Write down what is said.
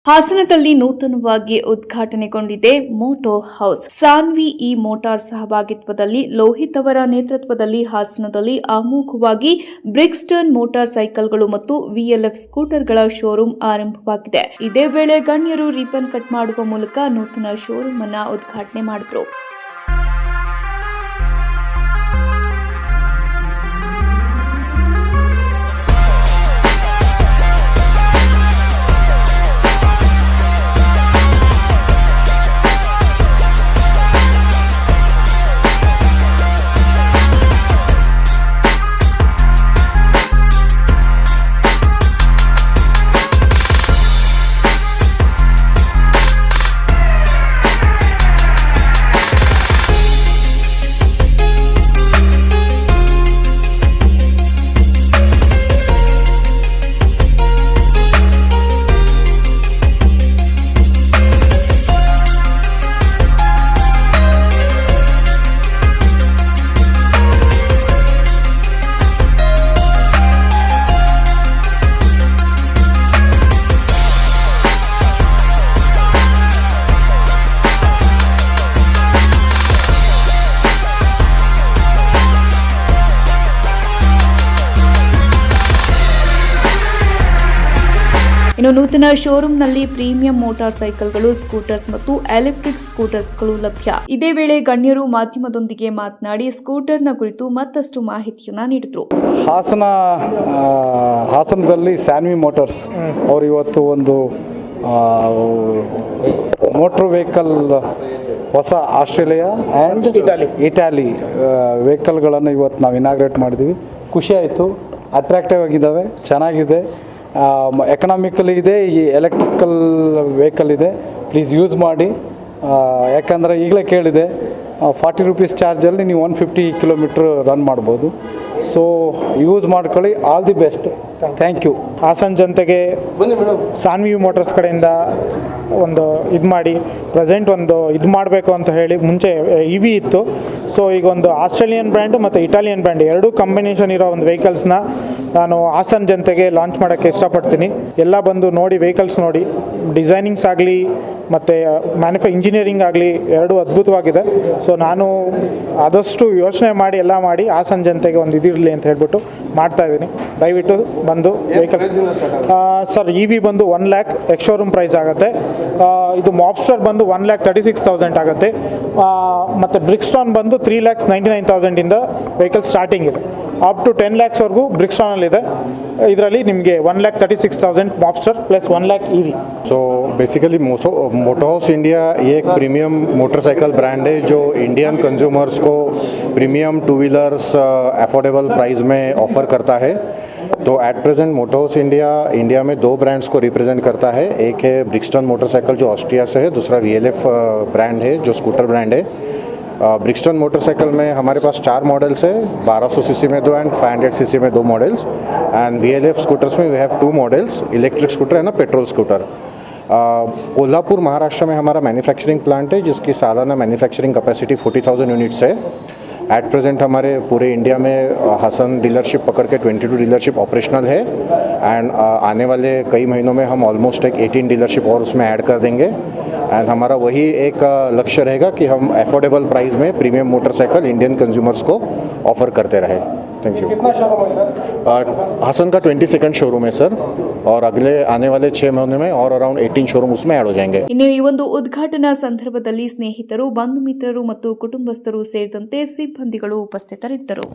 ಹಾಸನದಲ್ಲಿ ನೂತನವಾಗಿ ಉದ್ಘಾಟನೆಗೊಂಡಿದೆ Moto House. Sanvi E Motor ಸಹಭಾಗಿತ್ವದಲ್ಲಿ ಲೋಹಿತ್ ಅವರ ನೇತೃತ್ವದಲ್ಲಿ ಹಾಸನದಲ್ಲಿ ಅಮೋಘವಾಗಿ ಬ್ರಿಕ್ಸ್ಟನ್ ಮೋಟಾರ್ ಸೈಕಲ್ಗಳು ಮತ್ತು ವಿಎಲ್ಎಫ್ ಸ್ಕೂಟರ್ಗಳ ಶೋರೂಮ್ ಆರಂಭವಾಗಿದೆ. ಇದೇ ವೇಳೆ ಗಣ್ಯರು ರಿಬನ್ ಕಟ್ ಮಾಡುವ ಮೂಲಕ ನೂತನ ಶೋರೂಮ್ ಅನ್ನು ಉದ್ಘಾಟನೆ ಮಾಡಿದರು. ಇನ್ನು ನೂತನ ಶೋರೂಮ್ನಲ್ಲಿ ಪ್ರೀಮಿಯಂ ಮೋಟಾರ್ ಸೈಕಲ್ಗಳು, ಸ್ಕೂಟರ್ಸ್ ಮತ್ತು ಎಲೆಕ್ಟ್ರಿಕ್ ಸ್ಕೂಟರ್ಸ್ಗಳು ಲಭ್ಯ. ಇದೇ ವೇಳೆ ಗಣ್ಯರು ಮಾಧ್ಯಮದೊಂದಿಗೆ ಮಾತನಾಡಿ ಸ್ಕೂಟರ್ನ ಕುರಿತು ಮತ್ತಷ್ಟು ಮಾಹಿತಿಯನ್ನ ನೀಡಿದರು. ಹಾಸನದಲ್ಲಿ ಸಾನ್ವಿ ಮೋಟಾರ್ಸ್ ಅವರು ಇವತ್ತು ಒಂದು ಮೋಟ್ರ್ ವೆಹಿಕಲ್ ಹೊಸ ಆಸ್ಟ್ರೇಲಿಯಾ ಆ್ಯಂಡ್ ಇಟಾಲಿ ವೆಹಿಕಲ್ಗಳನ್ನು ಇವತ್ತು ನಾವು ಇನಾಗ್ರೇಟ್ ಮಾಡಿದ್ವಿ. ಖುಷಿ ಆಯಿತು. ಅಟ್ರಾಕ್ಟಿವ್ ಆಗಿದ್ದಾವೆ, ಚೆನ್ನಾಗಿದೆ, ಎಕನಾಮಿಕಲಿ ಇದೆ. ಈ ಎಲೆಕ್ಟ್ರಿಕಲ್ ವೆಹಿಕಲ್ ಇದೆ, ಪ್ಲೀಸ್ ಯೂಸ್ ಮಾಡಿ. ಯಾಕಂದರೆ ಈಗಲೇ ಕೇಳಿದೆ, 40 ರೂಪೀಸ್ ಚಾರ್ಜಲ್ಲಿ ನೀವು 150 ಕಿಲೋಮೀಟ್ರ್ ರನ್ ಮಾಡ್ಬೋದು. ಸೊ ಯೂಸ್ ಮಾಡ್ಕೊಳ್ಳಿ. All the best. Thank you. Hassan ಜನತೆಗೆ ಸಾನ್ವಿ ಮೋಟರ್ಸ್ ಕಡೆಯಿಂದ ಒಂದು ಪ್ರೆಸೆಂಟ್ ಒಂದು ಮಾಡಬೇಕು ಅಂತ ಹೇಳಿ ಮುಂಚೆ EV ಇತ್ತು. ಸೊ ಈಗ ಒಂದು ಆಸ್ಟ್ರೇಲಿಯನ್ ಬ್ರ್ಯಾಂಡು ಮತ್ತು ಇಟಾಲಿಯನ್ ಬ್ರ್ಯಾಂಡ್ ಎರಡೂ ಕಾಂಬಿನೇಷನ್ ಇರೋ ಒಂದು ವೆಹಿಕಲ್ಸ್ನ ನಾನು ಹಾಸನ ಜನತೆಗೆ ಲಾಂಚ್ ಮಾಡೋಕ್ಕೆ ಇಷ್ಟಪಡ್ತೀನಿ. ಎಲ್ಲ ಬಂದು ನೋಡಿ, ವೆಹಿಕಲ್ಸ್ ನೋಡಿ, ಡಿಸೈನಿಂಗ್ಸ್ ಆಗಲಿ ಮತ್ತು ಇಂಜಿನಿಯರಿಂಗ್ ಆಗಲಿ ಎರಡೂ ಅದ್ಭುತವಾಗಿದೆ. ಸೊ ನಾನು ಆದಷ್ಟು ಯೋಚನೆ ಮಾಡಿ ಎಲ್ಲ ಮಾಡಿ ಹಾಸನ ಜನತೆಗೆ ಒಂದು ಇದಿರಲಿ ಅಂತ ಹೇಳ್ಬಿಟ್ಟು ಮಾಡ್ತಾಯಿದ್ದೀನಿ. ದಯವಿಟ್ಟು ಬಂದು ವೆಹಿಕಲ್ಸ್ ಸರ್ EV ಬಂದು 1 lakh ಎಕ್ಸ್ ಶೋರೂಮ್ ಪ್ರೈಸ್ ಆಗುತ್ತೆ. ಇದು ಮಾಬ್ಸ್ಟರ್ ಬಂದು 1,36,000 ಆಗುತ್ತೆ. ಮತ್ತು ಬ್ರಿಕ್ಸ್ಟಾನ್ ಬಂದು 3,99,000 ವೆಹಿಕಲ್ ಸ್ಟಾರ್ಟಿಂಗ್ ಇದೆ. ಅಪ್ ಟು 10 lakhsವರೆಗೂ ಬ್ರಿಕ್ಸ್ಟಾನಲ್ಲಿದೆ. ಇದರಲ್ಲಿ ನಿಮಗೆ 1,36,000 Mobster plus 1 lakh EV. So basically Moto House India ये एक प्रीमियम मोटरसाइकिल ब्रांड है जो इंडियन कंज्यूमर्स को premium two wheelers affordable price में ऑफ़र करता है. तो at present Moto House India में 2 ब्रांड्स को रिप्रेजेंट करता है. एक है ब्रिक्स्टन मोटरसाइकिल जो ऑस्ट्रिया से है, दूसरा VLF ब्रांड है जो स्कूटर ब्रांड है. ब्रिक्स्टन मोटरसाइकिल में हमारे पास 4 मॉडल्स है, 1200 सीसी में 2 एंड 500 सीसी में 2 मॉडल्स. एंड VLF स्कूटर्स में we have 2 models, electric scooter and petrol scooter. Kolhapur Maharashtra में हमारा मैन्युफैक्चरिंग प्लांट है जिसकी सालाना मैन्युफैक्चरिंग कैपेसिटी 40,000 यूनिट्स है. एट प्रेजेंट हमारे पूरे इंडिया में हासन डीलरशिप पकड़ के 22 डीलरशिप ऑपरेशनल है. एंड आने वाले कई महीनों में हम ऑलमोस्ट एक 18 डीलरशिप और उसमें ऐड कर देंगे. एंड हमारा वही एक लक्ष्य रहेगा कि हम अफोर्डेबल प्राइस में प्रीमियम मोटरसाइकिल इंडियन कंज्यूमर्स को ऑफ़र करते रहे. Thank you. कितना शोरूम है सर? हासन का 22nd शोरूम है सर, और अगले आने वाले 6 महीने में और अराउंड 18 शोरूम उसमें ऐड हो जाएंगे. ಇನ್ನು ಈ ಒಂದು ಉದ್ಘಾಟನಾ ಸಂದರ್ಭದಲ್ಲಿ ಸ್ನೇಹಿತರು, ಬಂಧು ಮಿತ್ರರು ಮತ್ತು ಕುಟುಂಬಸ್ಥರು ಸೇರಿದಂತೆ ಸಿಬ್ಬಂದಿಗಳು ಉಪಸ್ಥಿತರಿದ್ದರು.